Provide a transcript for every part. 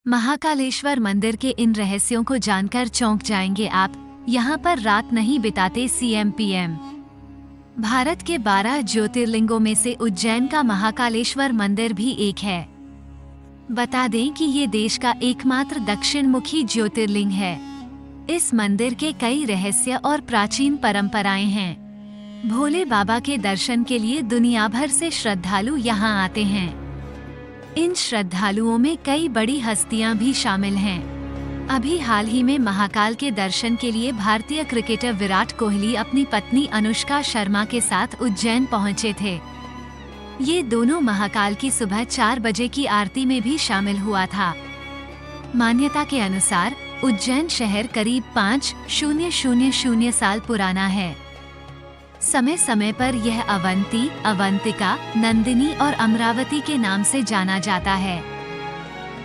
महाकालेश्वर मंदिर के इन रहस्यों को जानकर चौंक जाएंगे आप। यहाँ पर रात नहीं बिताते सीएम पीएम। भारत के 12 ज्योतिर्लिंगों में से उज्जैन का महाकालेश्वर मंदिर भी एक है। बता दें कि ये देश का एकमात्र दक्षिण मुखी ज्योतिर्लिंग है। इस मंदिर के कई रहस्य और प्राचीन परंपराएं हैं। भोले बाबा के दर्शन के लिए दुनिया भर से श्रद्धालु यहाँ आते हैं। इन श्रद्धालुओं में कई बड़ी हस्तियां भी शामिल हैं। अभी हाल ही में महाकाल के दर्शन के लिए भारतीय क्रिकेटर विराट कोहली अपनी पत्नी अनुष्का शर्मा के साथ उज्जैन पहुंचे थे। ये दोनों महाकाल की सुबह 4 बजे की आरती में भी शामिल हुआ था। मान्यता के अनुसार उज्जैन शहर करीब 5000 साल पुराना है। समय समय पर यह अवंती, अवंतिका, नंदिनी और अमरावती के नाम से जाना जाता है।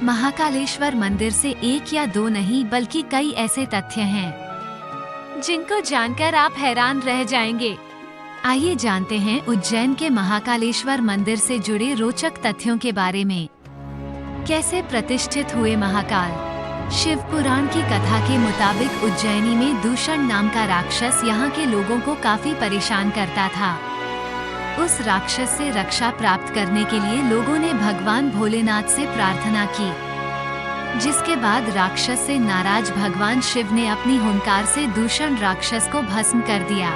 महाकालेश्वर मंदिर से एक या दो नहीं बल्कि कई ऐसे तथ्य हैं जिनको जानकर आप हैरान रह जाएंगे। आइए जानते हैं उज्जैन के महाकालेश्वर मंदिर से जुड़े रोचक तथ्यों के बारे में। कैसे प्रतिष्ठित हुए महाकाल? शिव पुराण की कथा के मुताबिक उज्जैनी में दूषण नाम का राक्षस यहाँ के लोगों को काफी परेशान करता था। उस राक्षस से रक्षा प्राप्त करने के लिए लोगों ने भगवान भोलेनाथ से प्रार्थना की, जिसके बाद राक्षस से नाराज भगवान शिव ने अपनी हुंकार से दूषण राक्षस को भस्म कर दिया।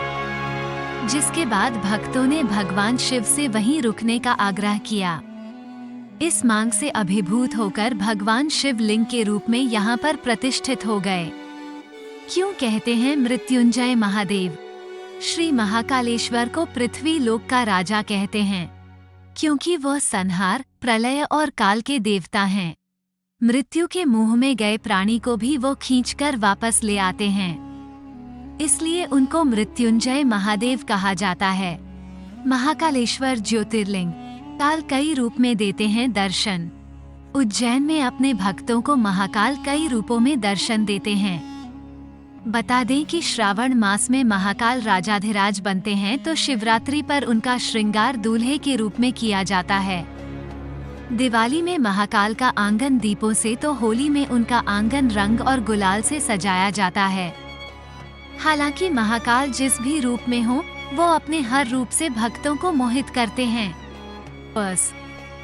जिसके बाद भक्तों ने भगवान शिव से वहीं रुकने का आग्रह किया। इस मांग से अभिभूत होकर भगवान शिव लिंग के रूप में यहाँ पर प्रतिष्ठित हो गए। क्यों कहते हैं मृत्युंजय महादेव? श्री महाकालेश्वर को पृथ्वी लोक का राजा कहते हैं, क्योंकि वह संहार, प्रलय और काल के देवता हैं। मृत्यु के मुंह में गए प्राणी को भी वो खींचकर वापस ले आते हैं, इसलिए उनको मृत्युंजय महादेव कहा जाता है। महाकालेश्वर ज्योतिर्लिंग काल कई रूप में देते हैं दर्शन। उज्जैन में अपने भक्तों को महाकाल कई रूपों में दर्शन देते हैं। बता दें कि श्रावण मास में महाकाल राजाधिराज बनते हैं तो शिवरात्रि पर उनका श्रृंगार दूल्हे के रूप में किया जाता है। दिवाली में महाकाल का आंगन दीपों से तो होली में उनका आंगन रंग और गुलाल से सजाया जाता है। हालांकि महाकाल जिस भी रूप में हो, वो अपने हर रूप से भक्तों को मोहित करते हैं। बस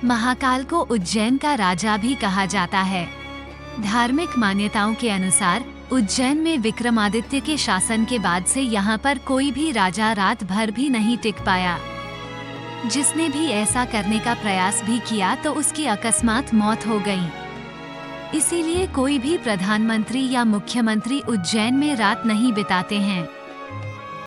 महाकाल को उज्जैन का राजा भी कहा जाता है। धार्मिक मान्यताओं के अनुसार उज्जैन में विक्रमादित्य के शासन के बाद से यहाँ पर कोई भी राजा रात भर भी नहीं टिक पाया। जिसने भी ऐसा करने का प्रयास भी किया तो उसकी अकस्मात मौत हो गई। इसीलिए कोई भी प्रधानमंत्री या मुख्यमंत्री उज्जैन में रात नहीं बिताते हैं।